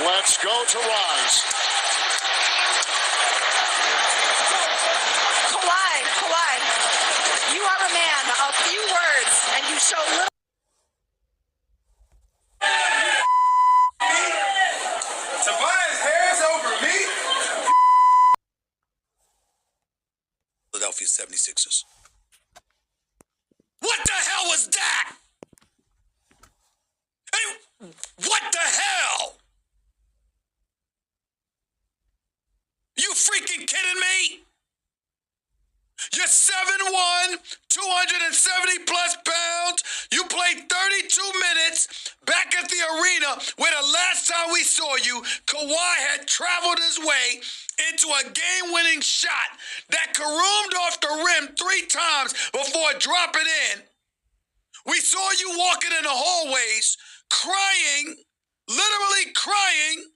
Let's go to Rise. Kawhi, you are a man of few words, and you show little. Tobias Harris over me? Philadelphia 76ers. What the hell was that? Hey, what the hell? You freaking kidding me? You're 7'1", 270 plus pounds. You played 32 minutes back at the arena where the last time we saw you, Kawhi had traveled his way into a game-winning shot that caroomed off the rim 3 times before dropping in. We saw you walking in the hallways, crying, literally crying,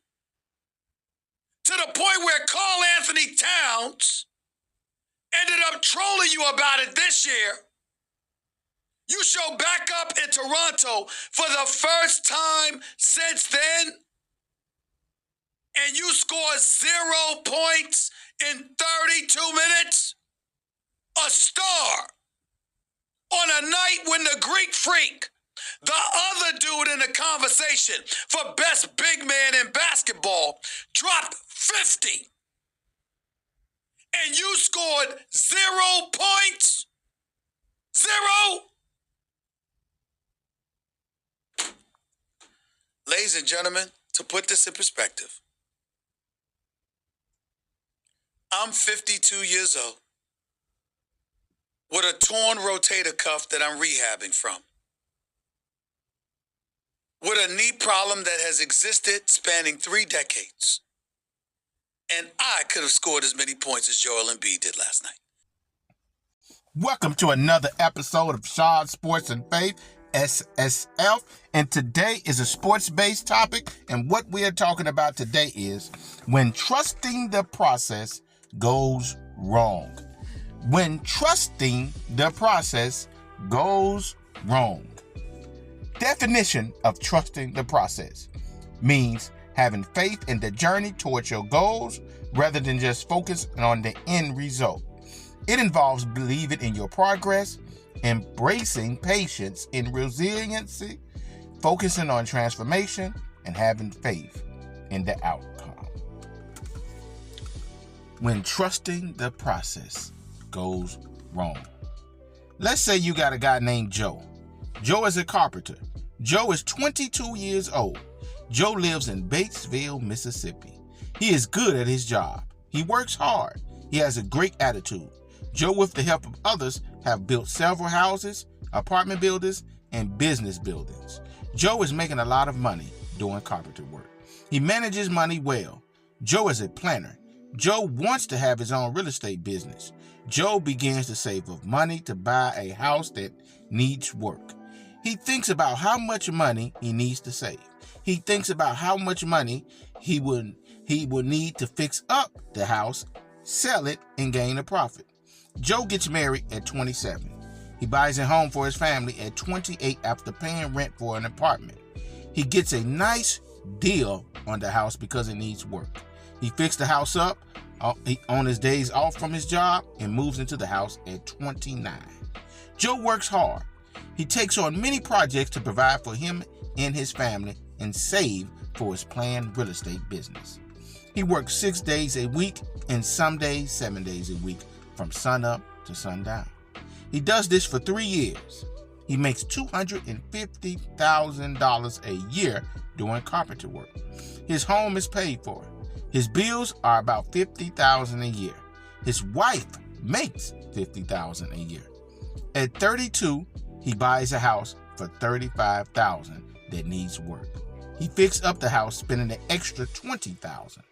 to the point where Karl Anthony Towns ended up trolling you about it this year. You show back up in Toronto for the first time since then, and you score 0 points in 32 minutes? A star. On a night when the Greek Freak, the other dude in the conversation for best big man in basketball, dropped 50. And you scored 0 points? 0? Ladies and gentlemen, to put this in perspective, I'm 52 years old with a torn rotator cuff that I'm rehabbing from, with a knee problem that has existed spanning 3 decades. And I could have scored as many points as Joel Embiid did last night. Welcome to another episode of Shaw Sports and Faith, SSF. And today is a sports-based topic. And what we are talking about today is when trusting the process goes wrong. When trusting the process goes wrong. Definition of trusting the process means having faith in the journey towards your goals rather than just focusing on the end result. It involves believing in your progress, embracing patience and resiliency, focusing on transformation, and having faith in the outcome. When trusting the process goes wrong. Let's say you got a guy named Joe. Joe is a carpenter. Joe is 22 years old. Joe lives in Batesville, Mississippi. He is good at his job. He works hard. He has a great attitude. Joe, with the help of others, have built several houses, apartment buildings, and business buildings. Joe is making a lot of money doing carpenter work. He manages money well. Joe is a planner. Joe wants to have his own real estate business. Joe begins to save up money to buy a house that needs work. He thinks about how much money he needs to save. He thinks about how much money he would need to fix up the house, sell it, and gain a profit. Joe gets married at 27. He buys a home for his family at 28 after paying rent for an apartment. He gets a nice deal on the house because it needs work. He fixed the house up on his days off from his job and moves into the house at 29. Joe works hard. He takes on many projects to provide for him and his family and save for his planned real estate business. He works 6 days a week and some days 7 days a week from sunup to sundown. He does this for 3 years. He makes $250,000 a year doing carpenter work. His home is paid for. His bills are about $50,000 a year. His wife makes $50,000 a year. At 32, he buys a house for $35,000 that needs work. He fixed up the house, spending an extra $20,000.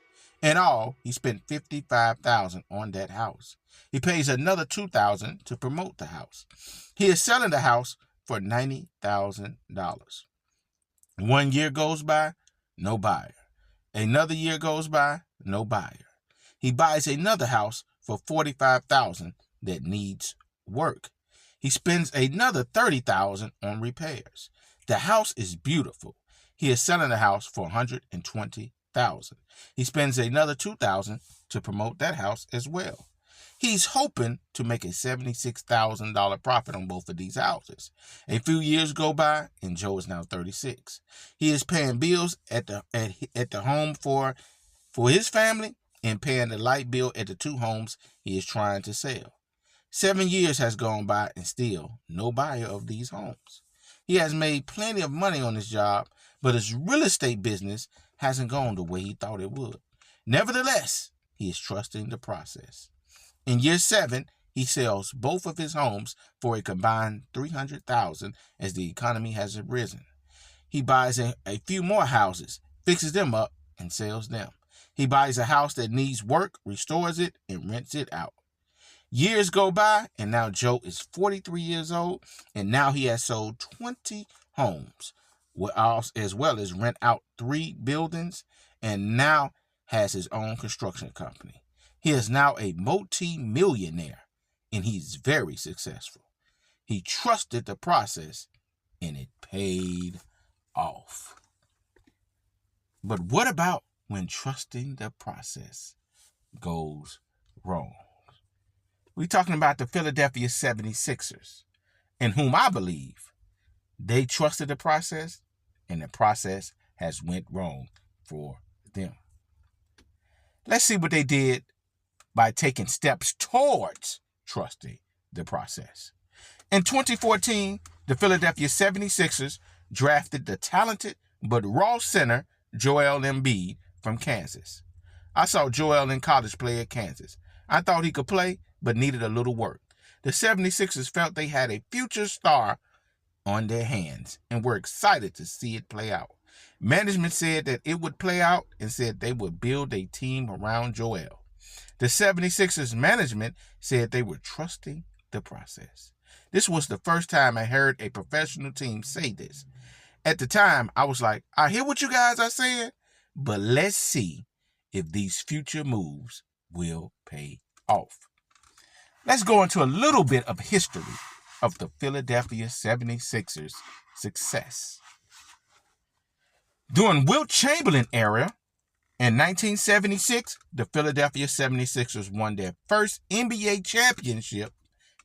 In all, he spent $55,000 on that house. He pays another $2,000 to promote the house. He is selling the house for $90,000. 1 year goes by, no buyer. Another year goes by, no buyer. He buys another house for $45,000 that needs work. He spends another $30,000 on repairs. The house is beautiful. He is selling the house for $120,000. $500,000. He spends another $2,000 to promote that house as well. He's hoping to make a $76,000 profit on both of these houses. A few years go by, and Joe is now 36. He is paying bills at the home for his family and paying the light bill at the two homes he is trying to sell. 7 years has gone by, and still no buyer of these homes. He has made plenty of money on his job, but his real estate business hasn't gone the way he thought it would. Nevertheless, he is trusting the process. In year 7, he sells both of his homes for a combined $300,000 as the economy has risen. He buys a few more houses, fixes them up, and sells them. He buys a house that needs work, restores it, and rents it out. Years go by, and now Joe is 43 years old, and now he has sold 20 homes, as well as rent out 3 buildings, and now has his own construction company. He is now a multi-millionaire, and he's very successful. He trusted the process, and it paid off. But what about when trusting the process goes wrong? We're talking about the Philadelphia 76ers, in whom I believe they trusted the process, and the process has went wrong for them. Let's see what they did by taking steps towards trusting the process. In 2014, the Philadelphia 76ers drafted the talented but raw center Joel Embiid from Kansas. I saw Joel in college play at Kansas. I thought he could play, but needed a little work. The 76ers felt they had a future star on their hands and were excited to see it play out. Management said that it would play out and said they would build a team around Joel. The 76ers management said they were trusting the process. This was the first time I heard a professional team say this. At the time, I was like, I hear what you guys are saying, but let's see if these future moves will pay off. Let's go into a little bit of history of the Philadelphia 76ers' success. During Wilt Chamberlain era, in 1976, the Philadelphia 76ers won their first NBA championship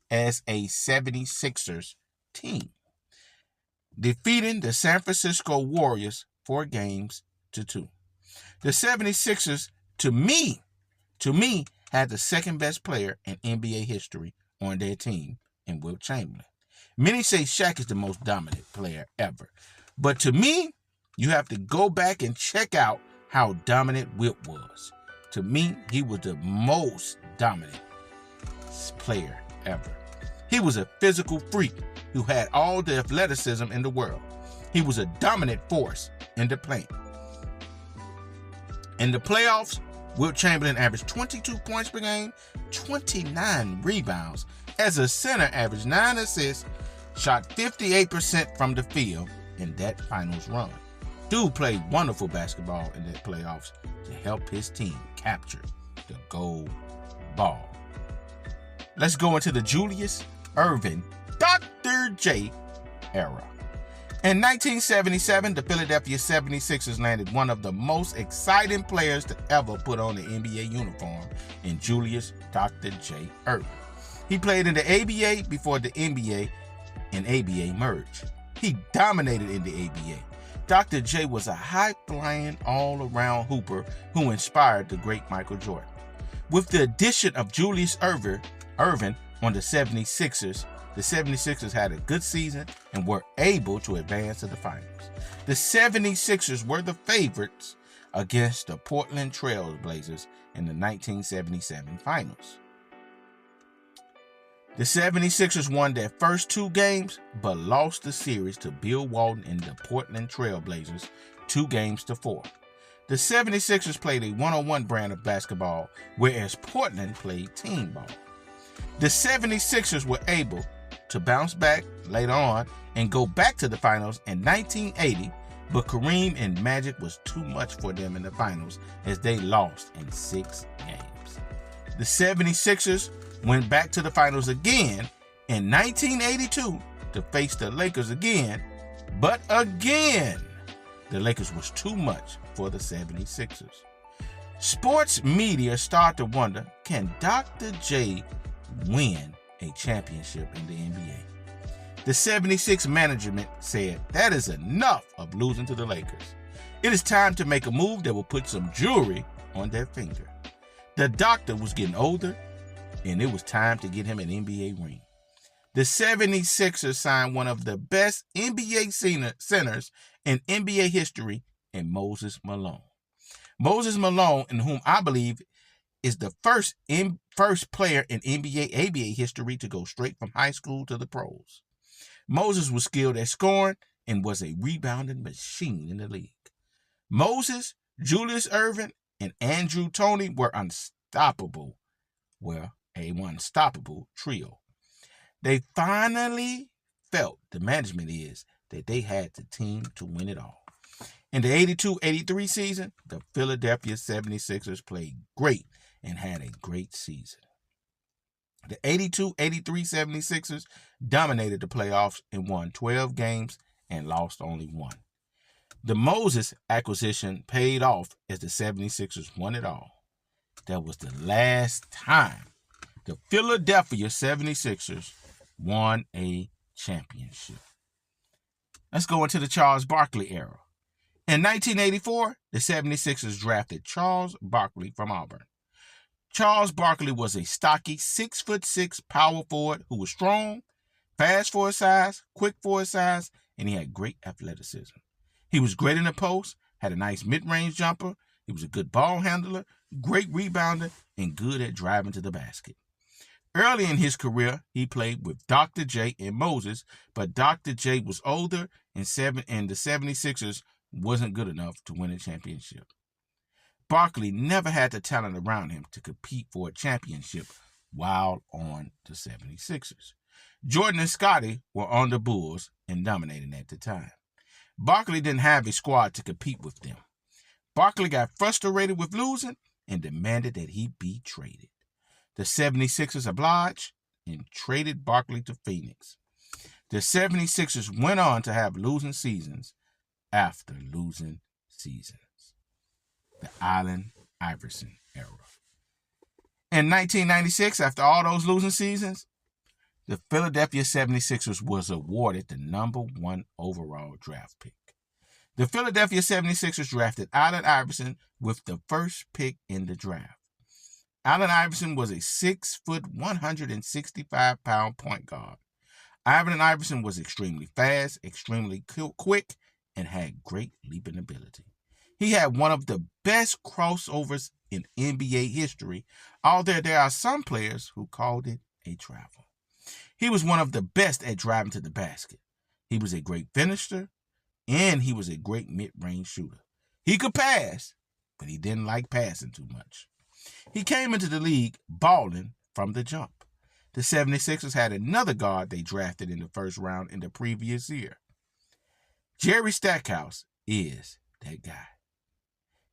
as a 76ers team, defeating the San Francisco Warriors 4-2. The 76ers, to me, had the second best player in NBA history on their team in Wilt Chamberlain. Many say Shaq is the most dominant player ever, but to me, you have to go back and check out how dominant Wilt was. To me, he was the most dominant player ever. He was a physical freak who had all the athleticism in the world. He was a dominant force in the paint. In the playoffs, Wilt Chamberlain averaged 22 points per game, 29 rebounds. As a center, averaged 9 assists, shot 58% from the field in that finals run. Dude played wonderful basketball in the playoffs to help his team capture the gold ball. Let's go into the Julius Erving, Dr. J era. In 1977, the Philadelphia 76ers landed one of the most exciting players to ever put on the NBA uniform in Julius Dr. J. Erving. He played in the ABA before the NBA and ABA merged. He dominated in the ABA. Dr. J was a high-flying, all-around hooper who inspired the great Michael Jordan. With the addition of Julius Erving on the 76ers, the 76ers had a good season and were able to advance to the finals. The 76ers were the favorites against the Portland Trail Blazers in the 1977 finals. The 76ers won their first 2 games, but lost the series to Bill Walton and the Portland Trail Blazers 2-4. The 76ers played a one-on-one brand of basketball, whereas Portland played team ball. The 76ers were able to bounce back later on and go back to the finals in 1980, but Kareem and Magic was too much for them in the finals as they lost in 6 games. The 76ers went back to the finals again in 1982 to face the Lakers again, but again the Lakers was too much for the 76ers. Sports media start to wonder, can Dr. J win a championship in the NBA? The 76 management said that is enough of losing to the Lakers. It is time to make a move that will put some jewelry on their finger. The doctor was getting older, and it was time to get him an NBA ring. The 76ers signed one of the best NBA centers in NBA history in Moses Malone. Moses Malone, in whom I believe is the first player in NBA ABA history to go straight from high school to the pros. Moses was skilled at scoring and was a rebounding machine in the league. Moses, Julius Erving, and Andrew Toney were unstoppable. Well, a unstoppable trio. They finally felt, the management is, that they had the team to win it all. In the 82-83 season, the Philadelphia 76ers played great and had a great season. The 82-83 76ers dominated the playoffs and won 12 games and lost only one. The Moses acquisition paid off as the 76ers won it all. That was the last time the Philadelphia 76ers won a championship. Let's go into the Charles Barkley era. In 1984, the 76ers drafted Charles Barkley from Auburn. Charles Barkley was a stocky 6'6" power forward who was strong, fast for his size, quick for his size, and he had great athleticism. He was great in the post, had a nice mid-range jumper, he was a good ball handler, great rebounder, and good at driving to the basket. Early in his career, he played with Dr. J and Moses, but Dr. J was older and the 76ers wasn't good enough to win a championship. Barkley never had the talent around him to compete for a championship while on the 76ers. Jordan and Scottie were on the Bulls and dominating at the time. Barkley didn't have a squad to compete with them. Barkley got frustrated with losing and demanded that he be traded. The 76ers obliged and traded Barkley to Phoenix. The 76ers went on to have losing seasons after losing seasons. The Allen Iverson era. In 1996, after all those losing seasons, the Philadelphia 76ers was awarded the #1 overall draft pick. The Philadelphia 76ers drafted Allen Iverson with the first pick in the draft. Allen Iverson was a 6', 165-pound point guard. Allen Iverson was extremely fast, extremely quick, and had great leaping ability. He had one of the best crossovers in NBA history, although there are some players who called it a travel. He was one of the best at driving to the basket. He was a great finisher, and he was a great mid-range shooter. He could pass, but he didn't like passing too much. He came into the league balling from the jump. The 76ers had another guard they drafted in the first round in the previous year. Jerry Stackhouse is that guy.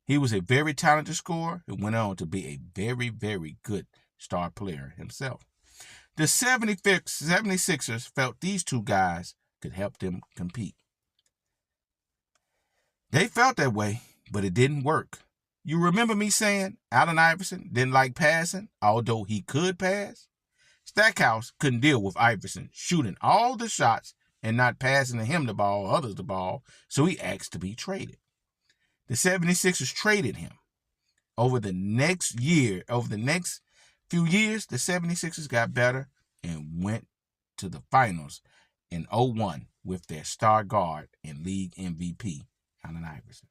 He was a very talented scorer who went on to be a very, very good star player himself. The 76ers felt these two guys could help them compete. They felt that way, but it didn't work. You remember me saying Allen Iverson didn't like passing, although he could pass? Stackhouse couldn't deal with Iverson shooting all the shots and not passing to him the ball, others the ball, so he asked to be traded. The 76ers traded him. Over the next few years, the 76ers got better and went to the finals in 2001 with their star guard and league MVP, Allen Iverson.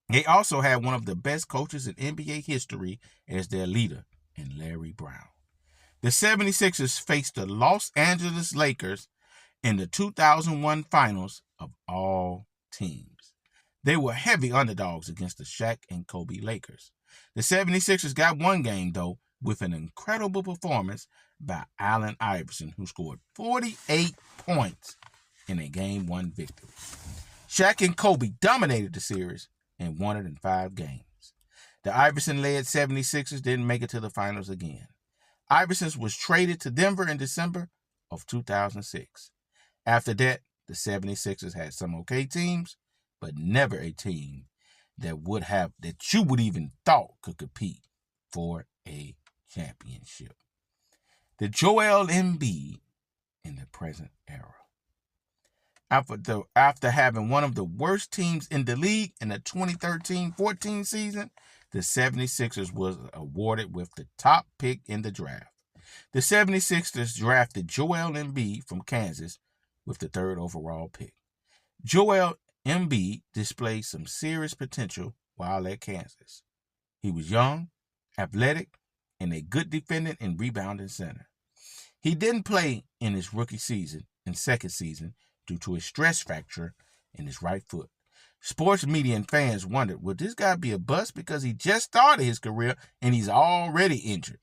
They also had one of the best coaches in NBA history as their leader in Larry Brown. The 76ers faced the Los Angeles Lakers in the 2001 finals of all teams. They were heavy underdogs against the Shaq and Kobe Lakers. The 76ers got one game, though, with an incredible performance by Allen Iverson, who scored 48 points in a Game 1 victory. Shaq and Kobe dominated the series and won it in 5 games. The Iverson-led 76ers didn't make it to the finals again. Iverson was traded to Denver in December of 2006. After that, the 76ers had some okay teams, but never a team that you would even thought could compete for a championship. The Joel Embiid in the present era. After having one of the worst teams in the league in the 2013-14 season, the 76ers was awarded with the top pick in the draft. The 76ers drafted Joel Embiid from Kansas with the 3rd overall pick. Joel Embiid displayed some serious potential while at Kansas. He was young, athletic, and a good defending and rebounding center. He didn't play in his rookie season and second season due to a stress fracture in his right foot. Sports media and fans wondered, would this guy be a bust because he just started his career and he's already injured?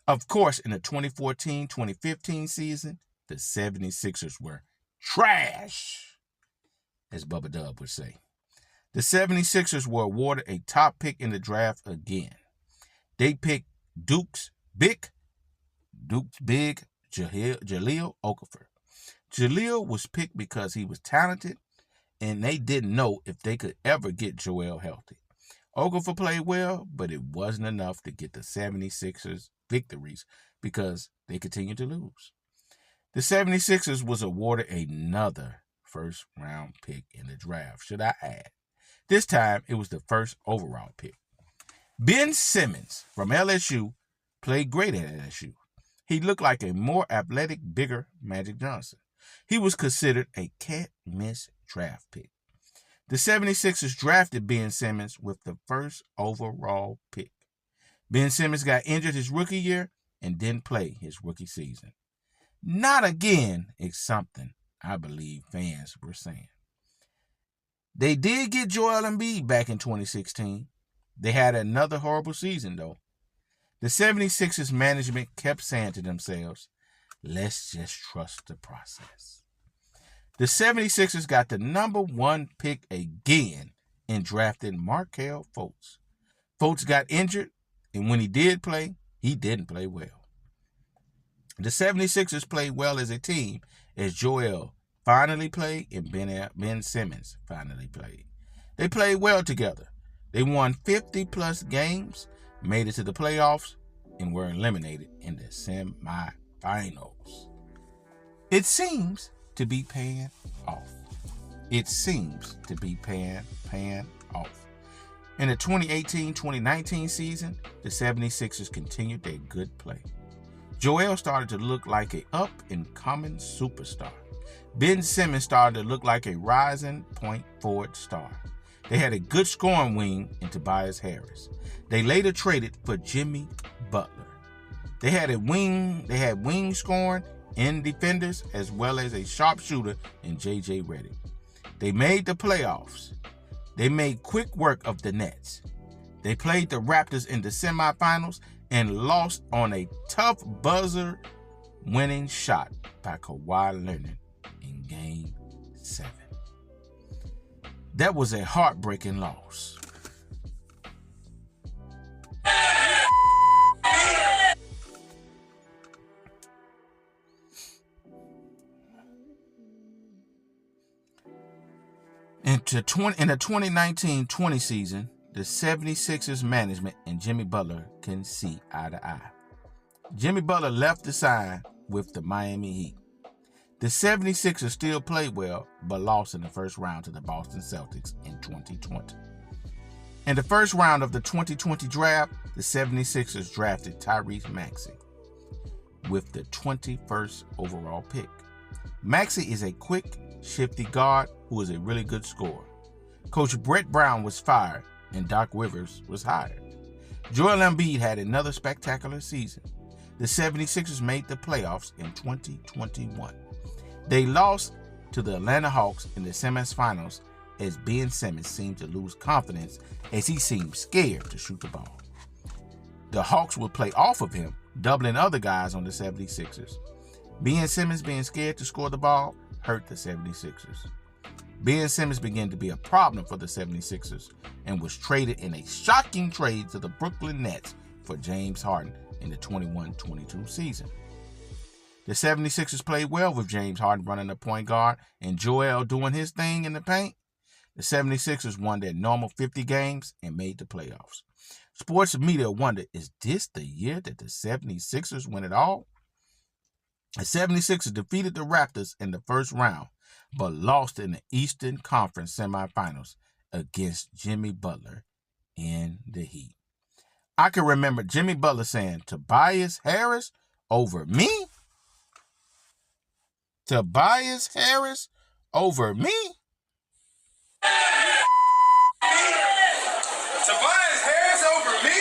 Of course, in the 2014-2015 season, the 76ers were trash, as Bubba Dub would say. The 76ers were awarded a top pick in the draft again. They picked Duke's big Jahlil Okafor. Jahlil was picked because he was talented, and they didn't know if they could ever get Joel healthy. Okafor played well, but it wasn't enough to get the 76ers victories because they continued to lose. The 76ers was awarded another first-round pick in the draft, should I add. This time, it was the 1st overall pick. Ben Simmons from LSU played great at LSU. He looked like a more athletic, bigger Magic Johnson. He was considered a can't-miss draft pick. The 76ers drafted Ben Simmons with the 1st overall pick. Ben Simmons got injured his rookie year and didn't play his rookie season. Not again is something I believe fans were saying. They did get Joel Embiid back in 2016. They had another horrible season, though. The 76ers management kept saying to themselves, let's just trust the process. The 76ers got the number 1 pick again and drafted Markelle Fultz. Fultz got injured, and when he did play, he didn't play well. The 76ers played well as a team as Joel finally played and Ben Simmons finally played. They played well together. They won 50-plus games, made it to the playoffs, and were eliminated in the semifinals. It seems to be paying off. It seems to be paying off. In the 2018-2019 season, the 76ers continued their good play. Joel started to look like an up-and-coming superstar. Ben Simmons started to look like a rising point forward star. They had a good scoring wing in Tobias Harris. They later traded for Jimmy Butler. They had wing scoring and defenders as well as a sharpshooter in J.J. Redick. They made the playoffs. They made quick work of the Nets. They played the Raptors in the semifinals and lost on a tough buzzer winning shot by Kawhi Leonard in Game 7. That was a heartbreaking loss. In the 2019-20 season, the 76ers management and Jimmy Butler couldn't see eye to eye. Jimmy Butler left to sign with the Miami Heat. The 76ers still played well, but lost in the first round to the Boston Celtics in 2020. In the first round of the 2020 draft, the 76ers drafted Tyrese Maxey with the 21st overall pick. Maxey is a quick, shifty guard who is a really good scorer. Coach Brett Brown was fired and Doc Rivers was hired. Joel Embiid had another spectacular season. The 76ers made the playoffs in 2021. They lost to the Atlanta Hawks in the semifinals as Ben Simmons seemed to lose confidence as he seemed scared to shoot the ball. The Hawks would play off of him, doubling other guys on the 76ers. Ben Simmons being scared to score the ball hurt the 76ers. Ben Simmons began to be a problem for the 76ers and was traded in a shocking trade to the Brooklyn Nets for James Harden in the 21-22 season. The 76ers played well with James Harden running the point guard and Joel doing his thing in the paint. The 76ers won their normal 50 games and made the playoffs. Sports media wondered, is this the year that the 76ers win it all? The 76ers defeated the Raptors in the first round, but lost in the Eastern Conference semifinals against Jimmy Butler in the Heat. I can remember Jimmy Butler saying, Tobias Harris over me? Tobias Harris over me? Tobias Harris over me?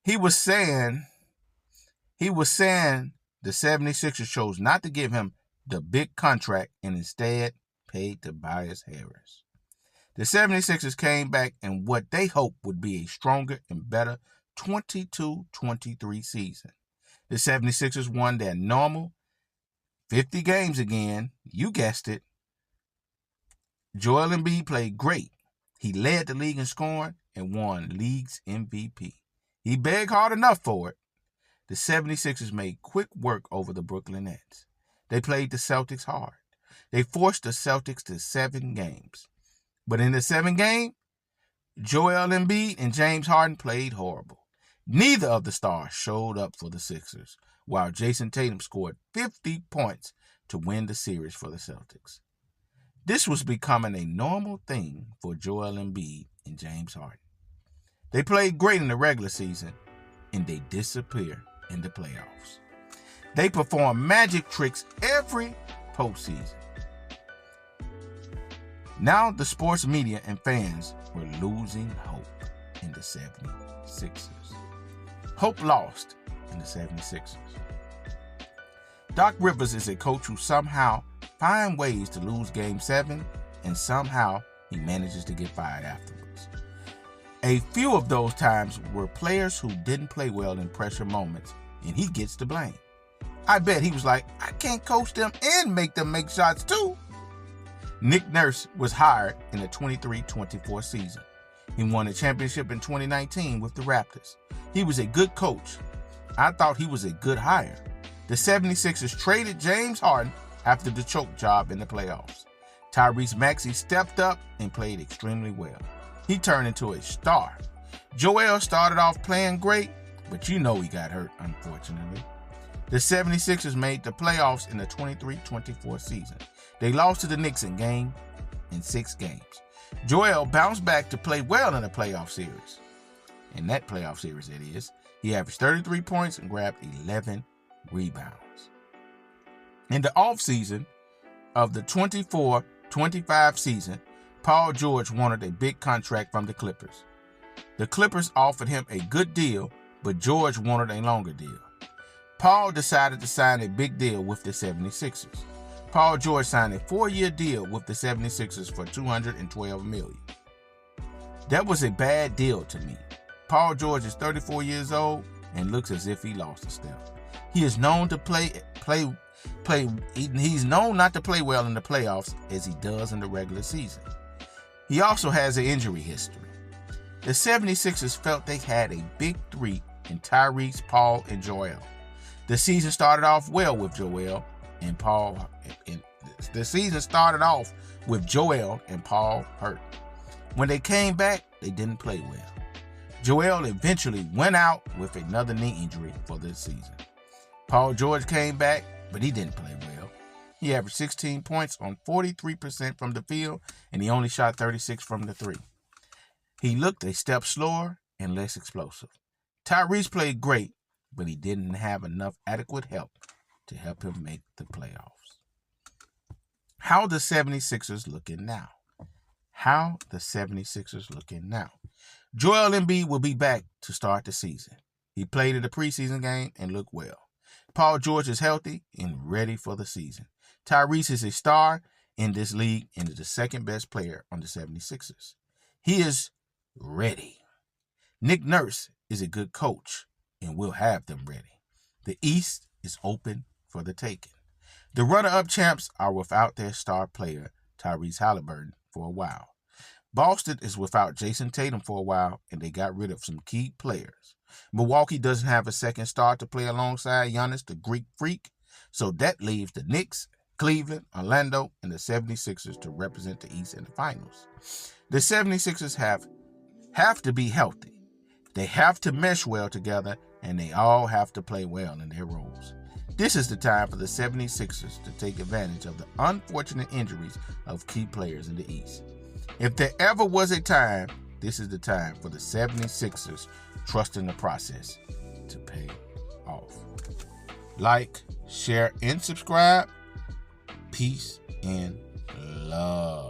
He was saying the 76ers chose not to give him the big contract and instead paid Tobias Harris. The 76ers came back in what they hoped would be a stronger and better 22-23 season. The 76ers won their normal 50 games again. You guessed it. Joel Embiid played great. He led the league in scoring and won league's MVP. He begged hard enough for it. The 76ers made quick work over the Brooklyn Nets. They played the Celtics hard. They forced the Celtics to 7 games. But in the 7th game, Joel Embiid and James Harden played horrible. Neither of the stars showed up for the Sixers, while Jason Tatum scored 50 points to win the series for the Celtics. This was becoming a normal thing for Joel Embiid and James Harden. They played great in the regular season, and they disappear in the playoffs. They perform magic tricks every postseason. Now the sports media and fans were losing hope in the 76ers. Hope lost in the 76ers. Doc Rivers is a coach who somehow finds ways to lose Game 7, and somehow he manages to get fired afterwards. A few of those times were players who didn't play well in pressure moments, and he gets the blame. I bet he was like, I can't coach them and make them make shots too. Nick Nurse was hired in the 23-24 season. He won a championship in 2019 with the Raptors. He was a good coach. I thought he was a good hire. The 76ers traded James Harden after the choke job in the playoffs. Tyrese Maxey stepped up and played extremely well. He turned into a star. Joel started off playing great, but you know he got hurt, unfortunately. The 76ers made the playoffs in the 23-24 season. They lost to the Knicks in 6 games. Joel bounced back to play well in the playoff series. In that playoff series, it is, he averaged 33 points and grabbed 11 rebounds. In the offseason of the 24-25 season, Paul George wanted a big contract from the Clippers. The Clippers offered him a good deal, but George wanted a longer deal. Paul decided to sign a big deal with the 76ers. Paul George signed a 4-year deal with the 76ers for $212 million. That was a bad deal to me. Paul George is 34 years old and looks as if he lost a step. He is known to he's known not to play well in the playoffs as he does in the regular season. He also has an injury history. The 76ers felt they had a big three in Tyrese, Paul, and Joel. The season started off well with Joel and Paul. The season started off with Joel and Paul hurt. When they came back, they didn't play well. Joel eventually went out with another knee injury for this season. Paul George came back, but he didn't play well. He averaged 16 points on 43% from the field, and he only shot 36 from the three. He looked a step slower and less explosive. Tyrese played great, but he didn't have enough adequate help to help him make the playoffs. How the 76ers looking now? Joel Embiid will be back to start the season. He played in the preseason game and looked well. Paul George is healthy and ready for the season. Tyrese is a star in this league and is the second best player on the 76ers. He is ready. Nick Nurse is a good coach and will have them ready. The East is open for the taking. The runner-up champs are without their star player, Tyrese Halliburton, for a while. Boston is without Jason Tatum for a while, and they got rid of some key players. Milwaukee doesn't have a second star to play alongside Giannis, the Greek Freak, so that leaves the Knicks Cleveland, Orlando, and the 76ers to represent the East in the finals. The 76ers have to be healthy. They have to mesh well together, and they all have to play well in their roles. This is the time for the 76ers to take advantage of the unfortunate injuries of key players in the East. If there ever was a time, this is the time for the 76ers trusting the process to pay off. Like, share, and subscribe. Peace and love.